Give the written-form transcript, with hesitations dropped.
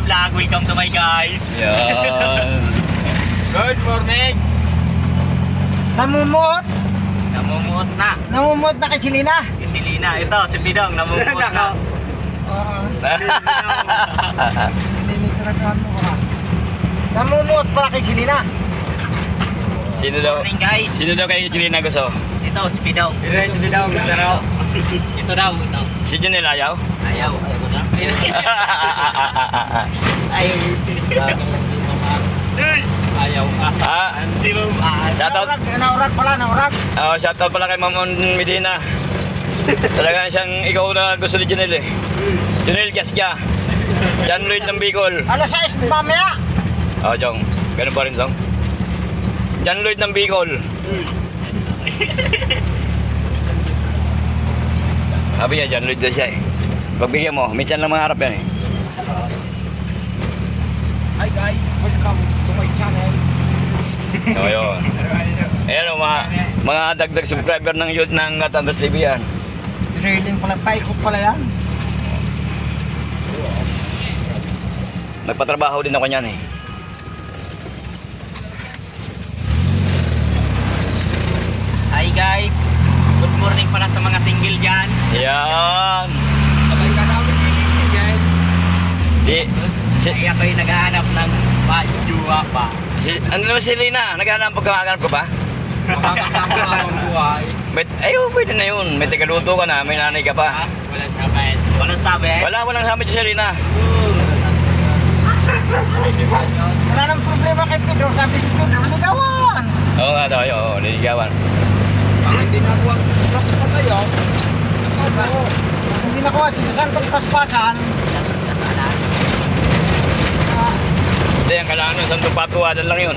Vlog. Welcome to my guys. Yan. Good morning. Namumot. Namumuot na. Namumot na kay Silina. Si Lina. Ito, si Bidong. Namumuot na. Oo. Nililitragan mo ka. Namumot pala kay Silina. Sino daw? Morning guys. Sino daw kayo si Lina gusto? Ito, si Bidong. Si Bidong. Ito daw. Ito. Si Junel ayaw? Ayaw. Ayaw ko na. Ayaw. Ayaw asa. Ah, Di ba? shoutout. Naurag pala, naurag. Oh, shoutout pala kay Ma'am Medina. Talaga siyang ikaw na gusto ni Junel eh. Junel Gasga. John Lloyd ng Bicol. Alas 6 mamaya. Oh, Jong. Ganun pa rin, Jong. John Lloyd ng Bicol. Sabi niya, John Lloyd daw siya eh. Pagbigyan mo, minsan lang mangarap yan eh. Hi guys, welcome to my channel. So, yun. Ayan o, mga dagdag subscriber ng youth ng Tandos TV yan. Trailing pala, paikot pala yan. Nagpatrabaho din ako niyan eh. Hi guys. Good morning pala sa mga single dyan. Yan. Sabay ka namin piligyan. Di, Ay ako'y naghahanap ng majuwa pa. ano naman si Lina? Naghahanap pagkakaganap ko ba? Makakasama ka ang buhay. Pwede na yun. May tagaluto ka na, may nanay ka pa. Walang sabay. Walang sabi. Walang sama dyan si Lina. Wala nang problema kay Pedro. Sabi ko, Pedro, nagawan. Oo nga daw, oo, niligawan. Ang hindi nagawa sa patayo. Oo. Hindi nakuha si Santong Paspasan. Sa alas. Ah, Hindi, ang kailangan ng sandong patuwadan lang yun.